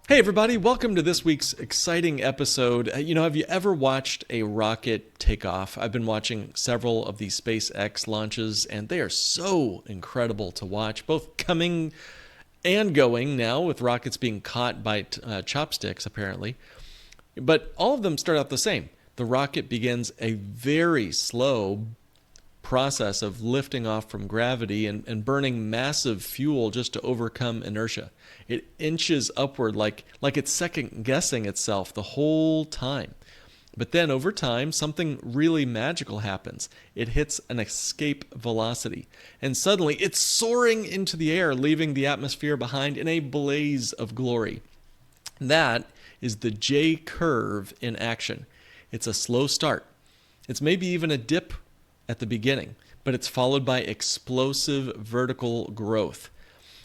Hey everybody, welcome to this week's exciting episode. Have you ever watched a rocket take off? I've been watching several of these SpaceX launches and they are so incredible to watch, both coming and going now with rockets being caught by chopsticks apparently. But all of them start out the same. The rocket begins a very slow process of lifting off from gravity and burning massive fuel just to overcome inertia. It inches upward like it's second guessing itself the whole time. But then over time, something really magical happens. It hits an escape velocity, and suddenly it's soaring into the air, leaving the atmosphere behind in a blaze of glory. That is the J curve in action. It's a slow start. It's maybe even a dip at the beginning, but it's followed by explosive vertical growth.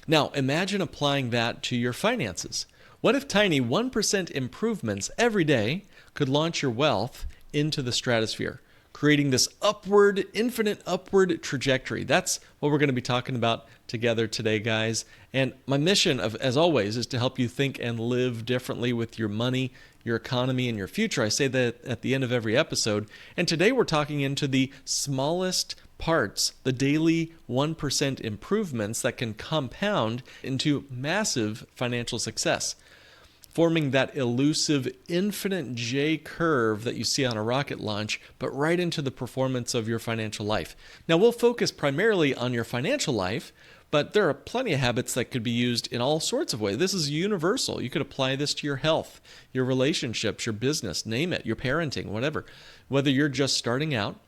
Now, imagine applying that to your finances. What if tiny 1% improvements every day could launch your wealth into the stratosphere, creating this upward, infinite upward trajectory? That's what we're going to be talking about together today, guys. And my mission, as always, is to help you think and live differently with your money, your economy, and your future. I say that at the end of every episode. And today we're talking into the smallest parts, the daily 1% improvements that can compound into massive financial success, forming that elusive infinite J curve that you see on a rocket launch, but right into the performance of your financial life. Now, we'll focus primarily on your financial life, but there are plenty of habits that could be used in all sorts of ways. This is universal. You could apply this to your health, your relationships, your business, name it, your parenting, whatever. Whether you're just starting out,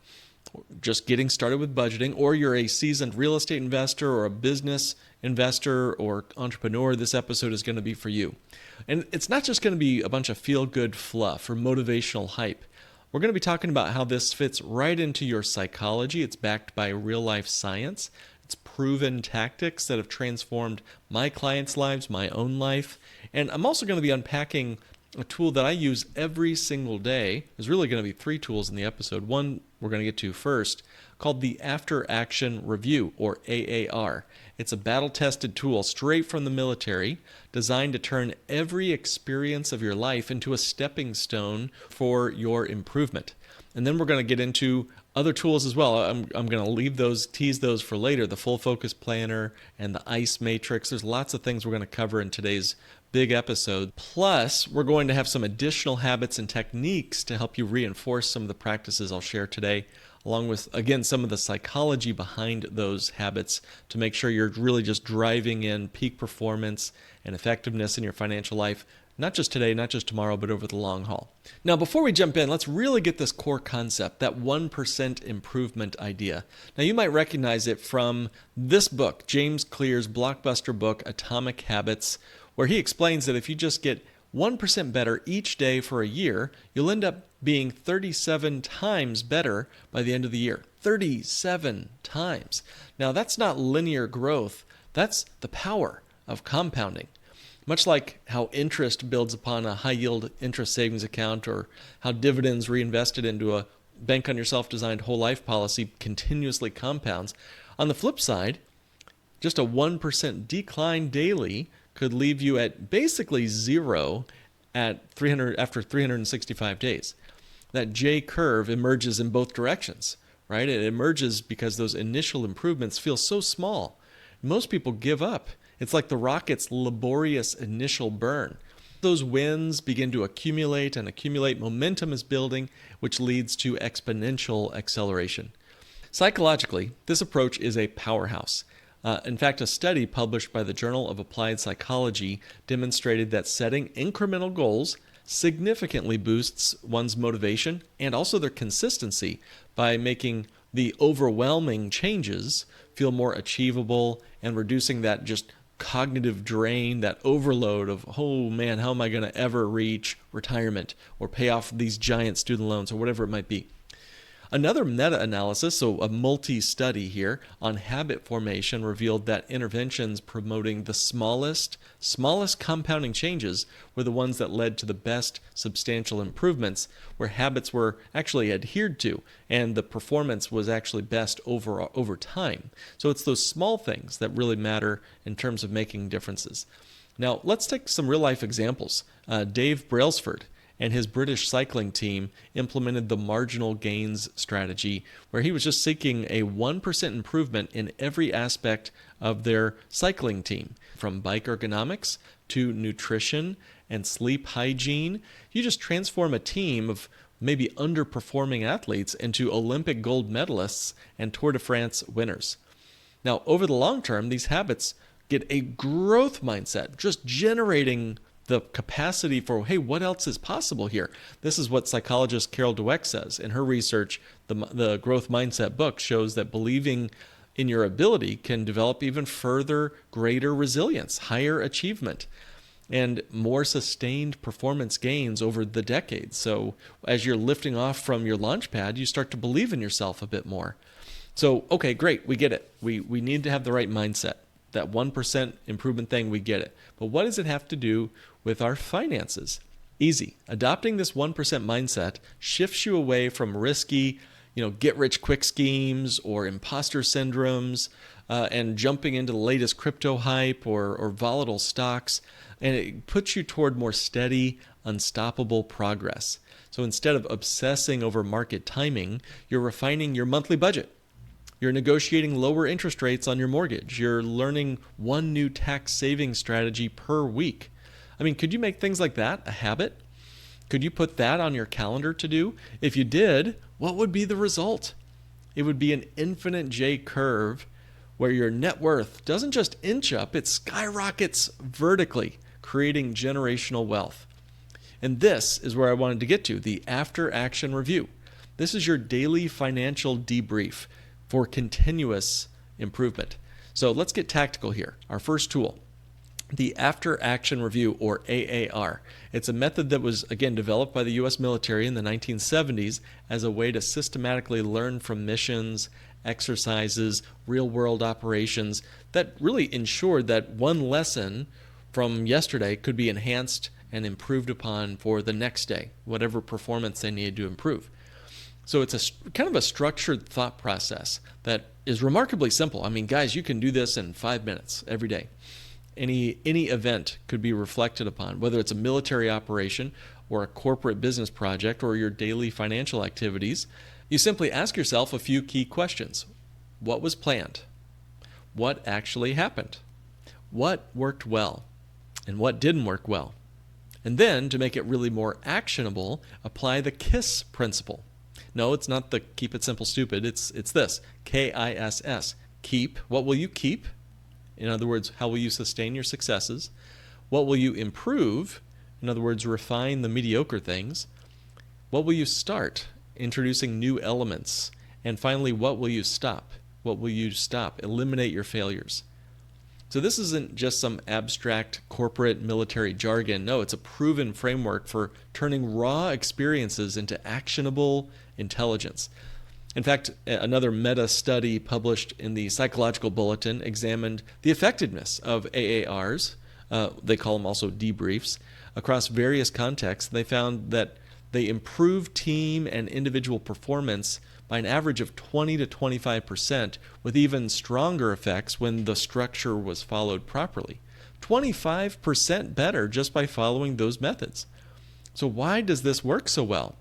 just getting started with budgeting, or you're a seasoned real estate investor or a business investor or entrepreneur, this episode is going to be for you. And it's not just going to be a bunch of feel-good fluff or motivational hype. We're going to be talking about how this fits right into your psychology. It's backed by real-life science. It's proven tactics that have transformed my clients' lives, my own life. And I'm also going to be unpacking a tool that I use every single day. There's really going to be 3 tools in the episode. One we're going to get to first, called the After Action Review, or AAR. It's a battle-tested tool straight from the military designed to turn every experience of your life into a stepping stone for your improvement. And then we're going to get into other tools as well. I'm going to tease those for later, the Full Focus Planner and the ICE Matrix. There's lots of things we're going to cover in today's big episode. Plus, we're going to have some additional habits and techniques to help you reinforce some of the practices I'll share today, along with, again, some of the psychology behind those habits to make sure you're really just driving in peak performance and effectiveness in your financial life, not just today, not just tomorrow, but over the long haul. Now, before we jump in, let's really get this core concept, that 1% improvement idea. Now, you might recognize it from this book, James Clear's blockbuster book, Atomic Habits, where he explains that if you just get 1% better each day for a year, you'll end up being 37 times better by the end of the year. 37 times. Now, that's not linear growth. That's the power of compounding. Much like how interest builds upon a high-yield interest savings account, or how dividends reinvested into a bank on yourself designed whole life policy continuously compounds. On the flip side, just a 1% decline daily could leave you at basically zero after 365 days. That J curve emerges in both directions, right? It emerges because those initial improvements feel so small. Most people give up. It's like the rocket's laborious initial burn. Those wins begin to accumulate and accumulate. Momentum is building, which leads to exponential acceleration. Psychologically, this approach is a powerhouse. In fact, a study published by the Journal of Applied Psychology demonstrated that setting incremental goals significantly boosts one's motivation and also their consistency by making the overwhelming changes feel more achievable and reducing that just cognitive drain, that overload of, oh man, how am I going to ever reach retirement or pay off these giant student loans or whatever it might be. Another meta-analysis, so a multi-study here, on habit formation revealed that interventions promoting the smallest compounding changes were the ones that led to the best substantial improvements, where habits were actually adhered to and the performance was actually best over time. So it's those small things that really matter in terms of making differences. Now, let's take some real life examples. Dave Brailsford and his British cycling team implemented the marginal gains strategy, where he was just seeking a 1% improvement in every aspect of their cycling team, from bike ergonomics to nutrition and sleep hygiene. You just transform a team of maybe underperforming athletes into Olympic gold medalists and Tour de France winners. Now, over the long term, these habits get a growth mindset, just generating the capacity for, hey, what else is possible here? This is what psychologist Carol Dweck says. In her research, the growth mindset book shows that believing in your ability can develop even further, greater resilience, higher achievement, and more sustained performance gains over the decades. So as you're lifting off from your launch pad, you start to believe in yourself a bit more. So, okay, great, we get it. We need to have the right mindset. That 1% improvement thing, we get it. But what does it have to do with our finances? Easy. Adopting this 1% mindset shifts you away from risky, get-rich-quick schemes or imposter syndromes and jumping into the latest crypto hype or volatile stocks. And it puts you toward more steady, unstoppable progress. So instead of obsessing over market timing, you're refining your monthly budget. You're negotiating lower interest rates on your mortgage. You're learning one new tax saving strategy per week. I mean, could you make things like that a habit? Could you put that on your calendar to do? If you did, what would be the result? It would be an infinite J curve where your net worth doesn't just inch up, it skyrockets vertically, creating generational wealth. And this is where I wanted to get to, the after action review. This is your daily financial debrief for continuous improvement. So let's get tactical here. Our first tool, the After Action Review, or AAR. It's a method that was, again, developed by the U.S. military in the 1970s as a way to systematically learn from missions, exercises, real-world operations that really ensured that one lesson from yesterday could be enhanced and improved upon for the next day, whatever performance they needed to improve. So it's a kind of a structured thought process that is remarkably simple. I mean, guys, you can do this in 5 minutes every day. Any event could be reflected upon, whether it's a military operation or a corporate business project or your daily financial activities. You simply ask yourself a few key questions. What was planned? What actually happened? What worked well? And what didn't work well? And then, to make it really more actionable, apply the KISS principle. No, it's not the keep it simple stupid. It's this, KISS. Keep. What will you keep? In other words, how will you sustain your successes? What will you improve? In other words, refine the mediocre things. What will you start? Introducing new elements. And finally, what will you stop? What will you stop? Eliminate your failures. So this isn't just some abstract corporate military jargon. No, it's a proven framework for turning raw experiences into actionable intelligence. In fact, another meta-study published in the Psychological Bulletin examined the effectiveness of AARs, they call them also debriefs, across various contexts. They found that they improve team and individual performance by an average of 20 to 25%, with even stronger effects when the structure was followed properly. 25% better just by following those methods. So why does this work so well?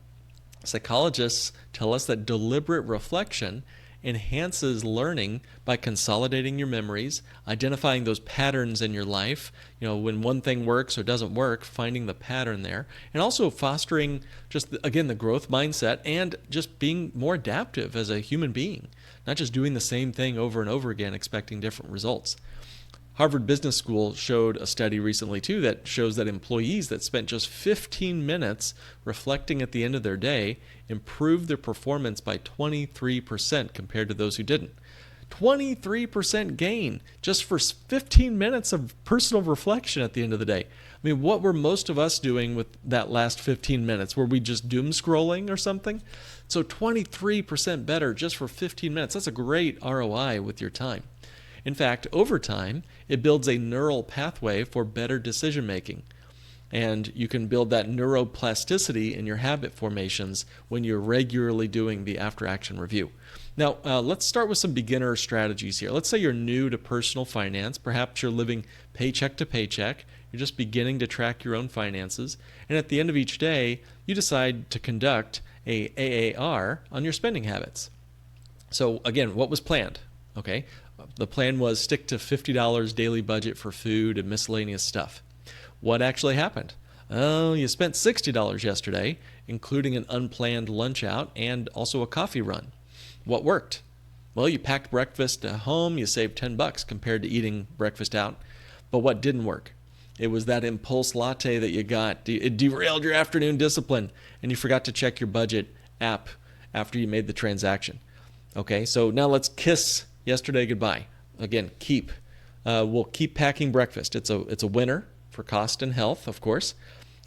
Psychologists tell us that deliberate reflection enhances learning by consolidating your memories, identifying those patterns in your life, when one thing works or doesn't work, finding the pattern there, and also fostering just, again, the growth mindset and just being more adaptive as a human being, not just doing the same thing over and over again, expecting different results. Harvard Business School showed a study recently, too, that shows that employees that spent just 15 minutes reflecting at the end of their day improved their performance by 23% compared to those who didn't. 23% gain just for 15 minutes of personal reflection at the end of the day. I mean, what were most of us doing with that last 15 minutes? Were we just doom scrolling or something? So 23% better just for 15 minutes. That's a great ROI with your time. In fact, over time, it builds a neural pathway for better decision making. And you can build that neuroplasticity in your habit formations when you're regularly doing the after action review. Now, let's start with some beginner strategies here. Let's say you're new to personal finance. Perhaps you're living paycheck to paycheck. You're just beginning to track your own finances. And at the end of each day, you decide to conduct a AAR on your spending habits. So again, what was planned? Okay, the plan was stick to $50 daily budget for food and miscellaneous stuff. What actually happened? Oh, you spent $60 yesterday, including an unplanned lunch out and also a coffee run. What worked? Well, you packed breakfast at home, you saved $10 compared to eating breakfast out. But what didn't work? It was that impulse latte that you got. It derailed your afternoon discipline, and you forgot to check your budget app after you made the transaction. Okay, so now let's kiss yesterday goodbye. Again, we'll keep packing breakfast. It's a winner for cost and health, of course.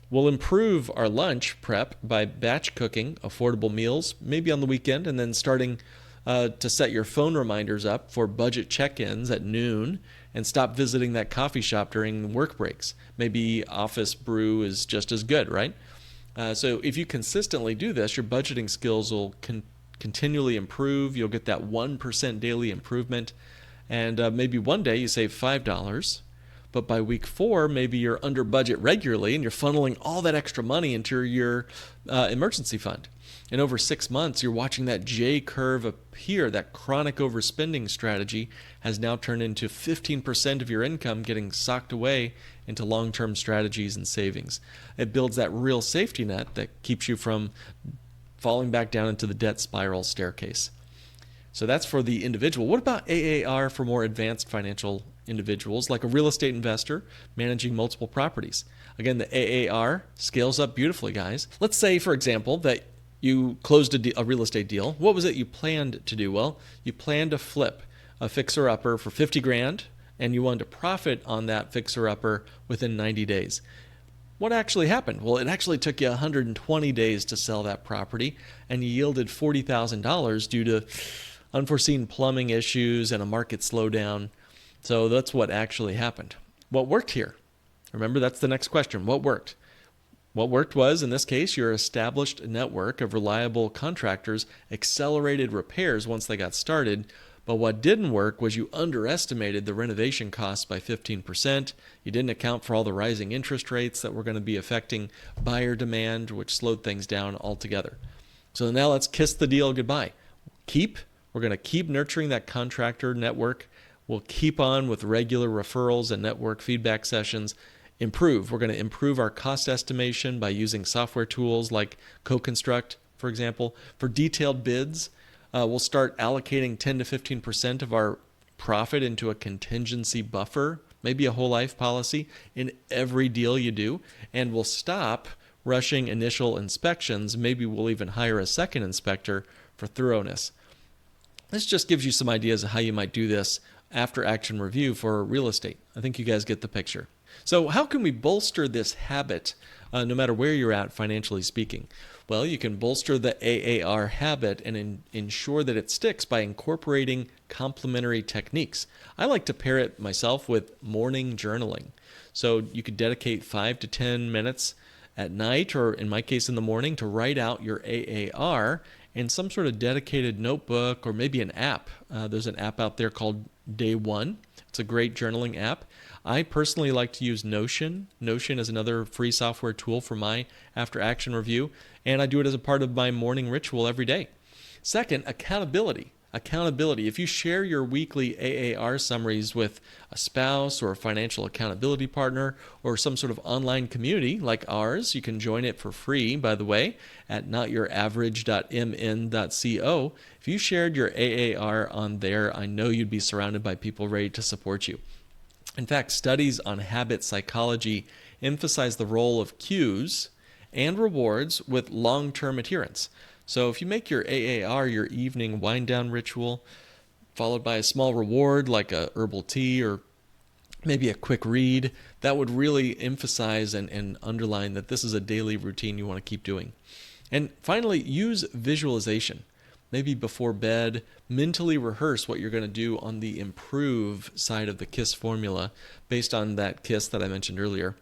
We'll improve our lunch prep by batch cooking affordable meals, maybe on the weekend, and then starting to set your phone reminders up for budget check-ins at noon, and stop visiting that coffee shop during work breaks. Maybe office brew is just as good, right? So if you consistently do this, your budgeting skills will continually improve. You'll get that 1% daily improvement. And maybe one day you save $5. But by week 4, maybe you're under budget regularly and you're funneling all that extra money into your emergency fund. And over 6 months, you're watching that J curve appear. That chronic overspending strategy has now turned into 15% of your income getting socked away into long-term strategies and savings. It builds that real safety net that keeps you from falling back down into the debt spiral staircase. So that's for the individual. What about AAR for more advanced financial individuals, like a real estate investor managing multiple properties? Again, the AAR scales up beautifully, guys. Let's say, for example, that you closed a real estate deal. What was it you planned to do? Well, you planned to flip a fixer-upper for 50 grand, and you wanted to profit on that fixer-upper within 90 days. What actually happened? Well, it actually took you 120 days to sell that property, and you yielded $40,000 due to unforeseen plumbing issues and a market slowdown. So that's what actually happened. What worked here? Remember, that's the next question. What worked? What worked was, in this case, your established network of reliable contractors accelerated repairs once they got started. But what didn't work was you underestimated the renovation costs by 15%. You didn't account for all the rising interest rates that were going to be affecting buyer demand, which slowed things down altogether. So now let's kiss the deal goodbye. We're going to keep nurturing that contractor network. We'll keep on with regular referrals and network feedback sessions. We're going to improve our cost estimation by using software tools like CoConstruct, for example. For detailed bids, we'll start allocating 10 to 15% of our profit into a contingency buffer, maybe a whole life policy in every deal you do. And we'll stop rushing initial inspections. Maybe we'll even hire a second inspector for thoroughness. This just gives you some ideas of how you might do this after action review for real estate. I think you guys get the picture. So how can we bolster this habit no matter where you're at financially speaking? Well, you can bolster the AAR habit and ensure that it sticks by incorporating complementary techniques. I like to pair it myself with morning journaling. So you could dedicate 5 to 10 minutes at night, or in my case in the morning, to write out your AAR in some sort of dedicated notebook or maybe an app. There's an app out there called Day One. It's a great journaling app. I personally like to use Notion. Notion is another free software tool for my after action review, and I do it as a part of my morning ritual every day. Second, accountability. If you share your weekly AAR summaries with a spouse or a financial accountability partner or some sort of online community like ours, you can join it for free, by the way, at notyouravg.mn.co. If you shared your AAR on there, I know you'd be surrounded by people ready to support you. In fact, studies on habit psychology emphasize the role of cues and rewards with long-term adherence. So if you make your AAR your evening wind-down ritual, followed by a small reward like a herbal tea or maybe a quick read, that would really emphasize and underline that this is a daily routine you want to keep doing. And finally, use visualization. Maybe before bed, mentally rehearse what you're going to do on the improve side of the KISS formula based on that KISS that I mentioned earlier.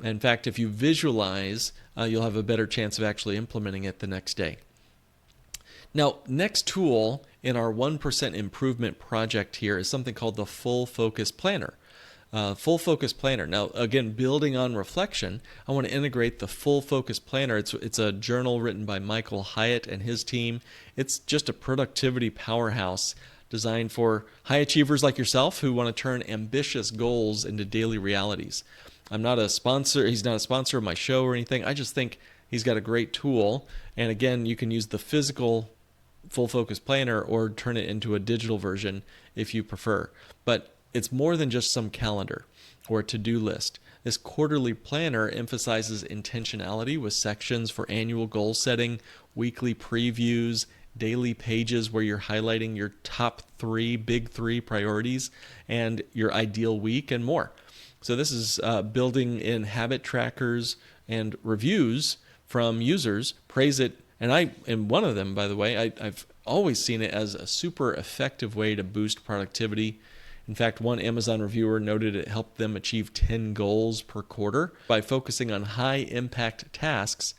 In fact, if you visualize, you'll have a better chance of actually implementing it the next day. Now, next tool in our 1% improvement project here is something called the Full Focus Planner. Full focus planner. Now, again, building on reflection, I want to integrate the full focus planner. It's a journal written by Michael Hyatt and his team. It's just a productivity powerhouse designed for high achievers like yourself who want to turn ambitious goals into daily realities. I'm not a sponsor. He's not a sponsor of my show or anything. I just think he's got a great tool. And again, you can use the physical full focus planner or turn it into a digital version if you prefer. But it's more than just some calendar or a to-do list. This quarterly planner emphasizes intentionality with sections for annual goal setting, weekly previews, daily pages where you're highlighting your top big three priorities, and your ideal week and more. So this is building in habit trackers and reviews from users. Praise it. And I am one of them, by the way. I've always seen it as a super effective way to boost productivity. In fact, one Amazon reviewer noted it helped them achieve 10 goals per quarter by focusing on high-impact tasks.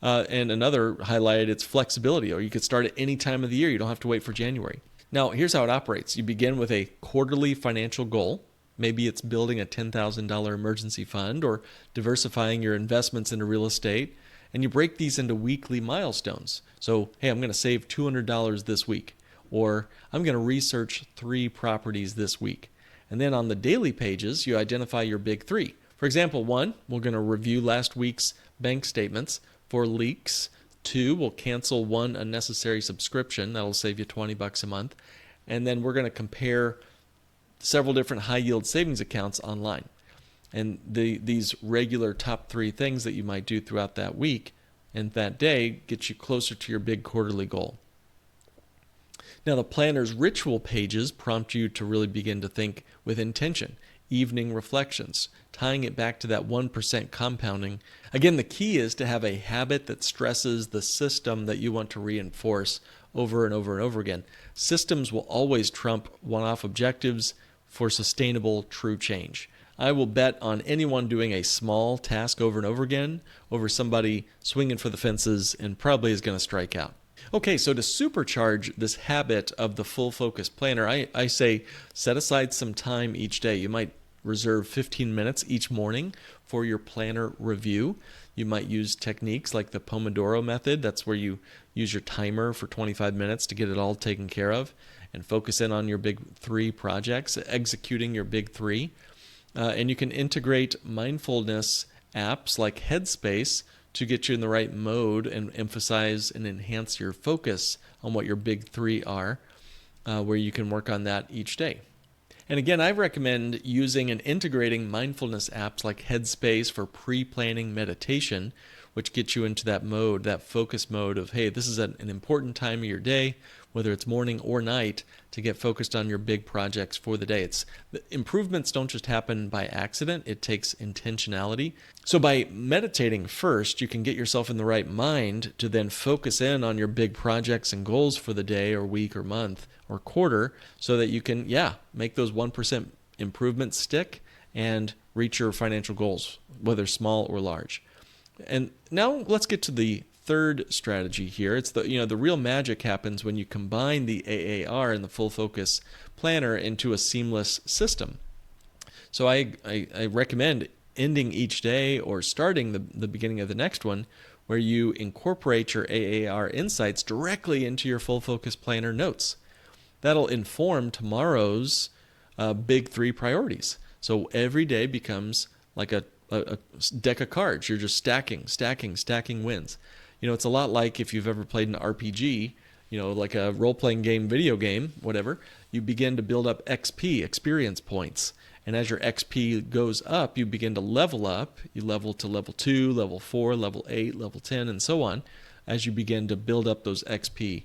And another highlighted its flexibility, or you could start at any time of the year. You don't have to wait for January. Now, here's how it operates. You begin with a quarterly financial goal. Maybe it's building a $10,000 emergency fund or diversifying your investments into real estate. And you break these into weekly milestones. So, hey, I'm going to save $200 this week. Or I'm going to research 3 properties this week. And then on the daily pages, you identify your big 3. For example, 1, we're going to review last week's bank statements for leaks. 2, we'll cancel 1 unnecessary subscription. That'll save you $20 a month. And then we're going to compare several different high-yield savings accounts online. And these regular top 3 things that you might do throughout that week and that day get you closer to your big quarterly goal. Now, the planner's ritual pages prompt you to really begin to think with intention. Evening reflections, tying it back to that 1% compounding. Again, the key is to have a habit that stresses the system that you want to reinforce over and over and over again. Systems will always trump one-off objectives for sustainable, true change. I will bet on anyone doing a small task over and over again over somebody swinging for the fences and probably is going to strike out. Okay, so to supercharge this habit of the full focus planner, I say set aside some time each day. You might reserve 15 minutes each morning for your planner review. You might use techniques like the Pomodoro method. That's where you use your timer for 25 minutes to get it all taken care of and focus in on your big 3 projects, executing your big 3. And you can integrate mindfulness apps like Headspace to get you in the right mode and emphasize and enhance your focus on what your big 3 are, where you can work on that each day. And again, I recommend using and integrating mindfulness apps like Headspace for pre-planning meditation, which gets you into that mode, that focus mode of, hey, this is an important time of your day, whether it's morning or night, to get focused on your big projects for the day. The improvements don't just happen by accident. It takes intentionality. So by meditating first, you can get yourself in the right mind to then focus in on your big projects and goals for the day or week or month or quarter so that you can, make those 1% improvements stick and reach your financial goals, whether small or large. And now let's get to the third strategy here. It's the real magic happens when you combine the AAR and the full focus planner into a seamless system. So I recommend ending each day or starting the beginning of the next one where you incorporate your AAR insights directly into your full focus planner notes. That'll inform tomorrow's big 3 priorities. So every day becomes like a deck of cards. You're just stacking wins. It's a lot like if you've ever played an RPG, like a role-playing game, video game, whatever. You begin to build up XP, experience points. And as your XP goes up, you begin to level up. You level to level 2, level 4, level 8, level 10, and so on, as you begin to build up those XP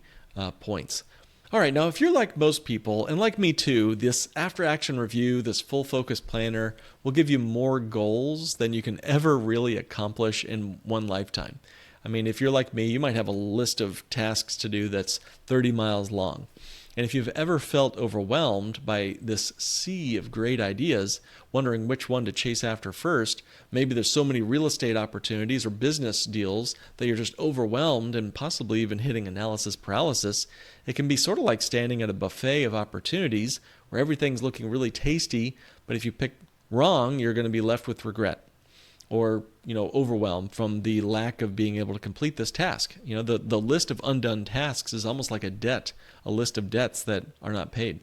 points. All right, now if you're like most people, and like me too, this after-action review, this full focus planner, will give you more goals than you can ever really accomplish in one lifetime. I mean, if you're like me, you might have a list of tasks to do that's 30 miles long. And if you've ever felt overwhelmed by this sea of great ideas, wondering which one to chase after first, maybe there's so many real estate opportunities or business deals that you're just overwhelmed and possibly even hitting analysis paralysis, it can be sort of like standing at a buffet of opportunities where everything's looking really tasty, but if you pick wrong, you're going to be left with regret or overwhelmed from the lack of being able to complete this task. The list of undone tasks is almost like a list of debts that are not paid.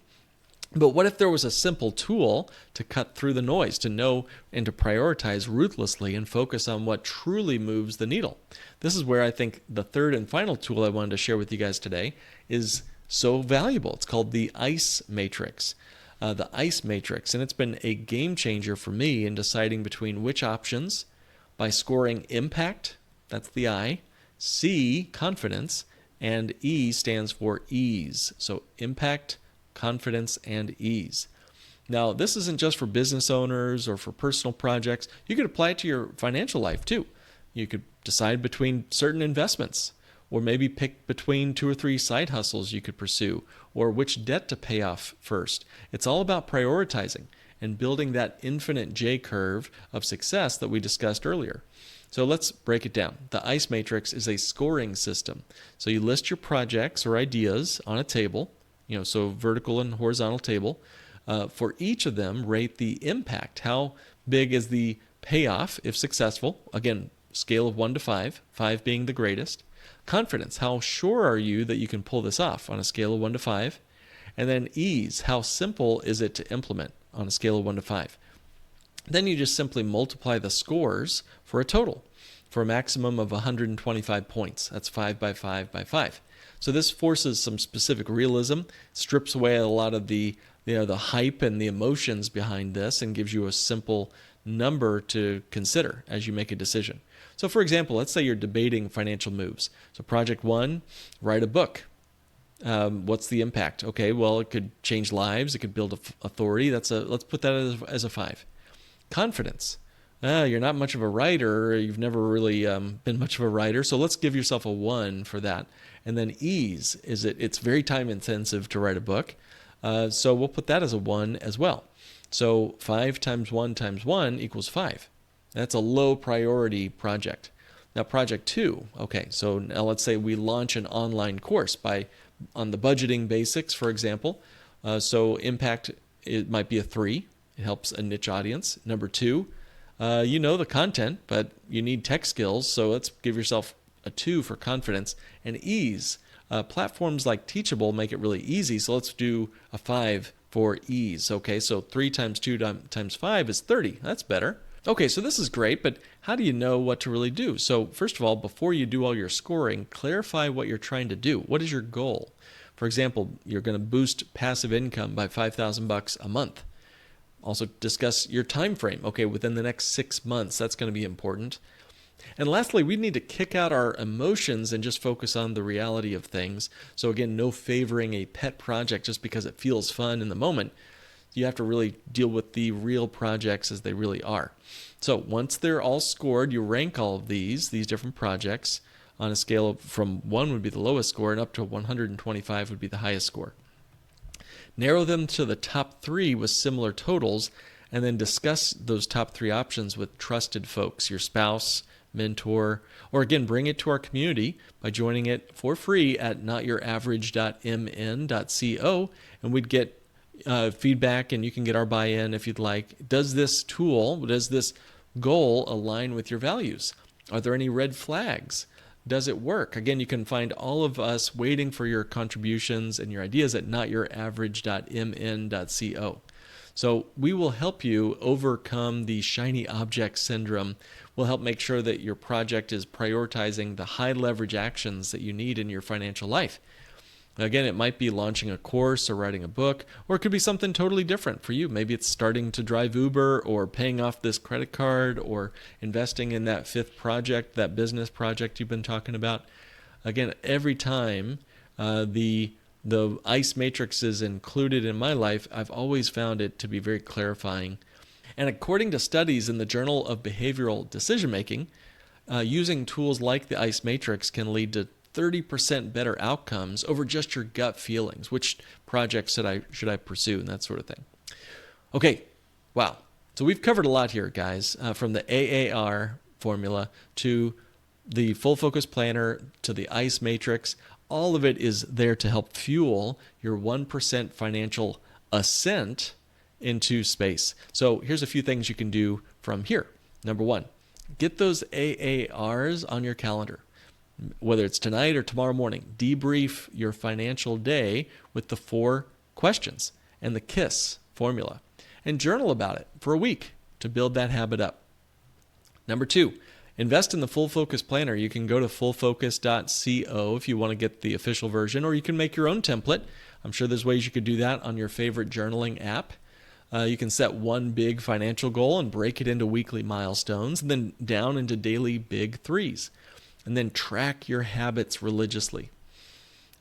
But what if there was a simple tool to cut through the noise, to know and to prioritize ruthlessly and focus on what truly moves the needle? This is where I think the third and final tool I wanted to share with you guys today is so valuable. It's called the ICE matrix. The ICE matrix, and it's been a game changer for me in deciding between which options by scoring impact, that's the I, C, confidence, and E stands for ease. So impact, confidence, and ease. Now, this isn't just for business owners or for personal projects. You could apply it to your financial life too. You could decide between certain investments, or maybe pick between 2 or 3 side hustles you could pursue, or which debt to pay off first. It's all about prioritizing and building that infinite J curve of success that we discussed earlier. So let's break it down. The ICE matrix is a scoring system. So you list your projects or ideas on a table, so vertical and horizontal table. For each of them, rate the impact. How big is the payoff if successful? Again, scale of 1 to 5, 5 being the greatest. Confidence, how sure are you that you can pull this off on a scale of 1 to 5? And then ease, how simple is it to implement on a scale of 1 to 5? Then you just simply multiply the scores for a total, for a maximum of 125 points. That's 5 by 5 by 5. So this forces some specific realism, strips away a lot of the hype and the emotions behind this, and gives you a simple number to consider as you make a decision. So for example, let's say you're debating financial moves. So project 1, write a book. What's the impact? Okay, well, it could change lives. It could build authority. Let's put that as a 5. Confidence. You're not much of a writer. You've never really been much of a writer. So let's give yourself a 1 for that. And then ease, it's very time intensive to write a book. So we'll put that as a 1 as well. So 5 times 1 times 1 equals 5. That's a low priority project. Now project 2, okay, so now let's say we launch an online course on the budgeting basics, for example. So impact, it might be a 3. It helps a niche audience. Number 2, the content, but you need tech skills, so let's give yourself a 2 for confidence. And ease, platforms like Teachable make it really easy, so let's do a 5 for ease. Okay, so 3 times 2 times 5 is 30. That's better. Okay, so this is great, but how do you know what to really do? So first of all, before you do all your scoring, clarify what you're trying to do. What is your goal? For example, you're going to boost passive income by $5,000 a month. Also discuss your time frame. Okay, within the next 6 months, that's going to be important. And lastly, we need to kick out our emotions and just focus on the reality of things. So again, no favoring a pet project just because it feels fun in the moment. You have to really deal with the real projects as they really are. So once they're all scored, you rank all of these different projects on a scale of from 1 would be the lowest score and up to 125 would be the highest score. Narrow them to the top 3 with similar totals, and then discuss those top 3 options with trusted folks, your spouse, mentor, or again, bring it to our community by joining it for free at notyouraverage.mn.co, and we'd get feedback, and you can get our buy-in if you'd like. Does this goal align with your values? Are there any red flags? Does it work? Again, you can find all of us waiting for your contributions and your ideas at notyouraverage.mn.co. So we will help you overcome the shiny object syndrome. We'll help make sure that your project is prioritizing the high leverage actions that you need in your financial life. Again, it might be launching a course or writing a book, or it could be something totally different for you. Maybe it's starting to drive Uber or paying off this credit card or investing in that 5th project, that business project you've been talking about. Again, every time the ICE matrix is included in my life, I've always found it to be very clarifying. And according to studies in the Journal of Behavioral Decision Making, using tools like the ICE matrix can lead to 30% better outcomes over just your gut feelings. Which projects should I pursue, and that sort of thing. Okay, wow. So we've covered a lot here, guys, from the AAR formula to the Full Focus Planner to the ICE matrix. All of it is there to help fuel your 1% financial ascent into space. So here's a few things you can do from here. Number one, get those AARs on your calendar. Whether it's tonight or tomorrow morning, debrief your financial day with the 4 questions and the KISS formula, and journal about it for a week to build that habit up. Number 2, invest in the Full Focus Planner. You can go to fullfocus.co if you want to get the official version, or you can make your own template. I'm sure there's ways you could do that on your favorite journaling app. You can set one big financial goal and break it into weekly milestones, and then down into daily big 3s. And then track your habits religiously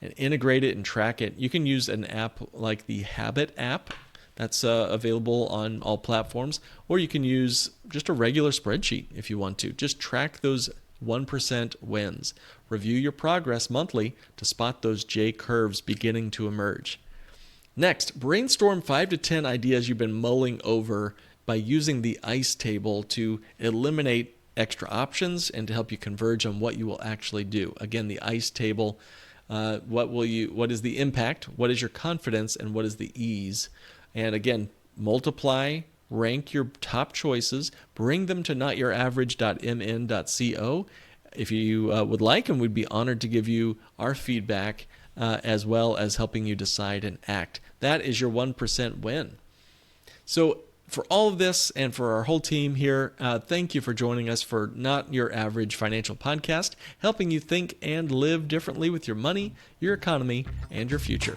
and integrate it and track it. You can use an app like the Habit app that's available on all platforms, or you can use just a regular spreadsheet if you want to. Just track those 1% wins. Review your progress monthly to spot those J curves beginning to emerge. Next, brainstorm 5 to 10 ideas you've been mulling over by using the ICE table to eliminate extra options and to help you converge on what you will actually do. Again, the ICE table, what is the impact, what is your confidence, and what is the ease? And again, multiply, rank your top choices, bring them to notyouravage.mn.co if you would like, and we'd be honored to give you our feedback as well as helping you decide and act. That is your 1% win. So for all of this and for our whole team here, thank you for joining us for Not Your Average Financial Podcast, helping you think and live differently with your money, your economy, and your future.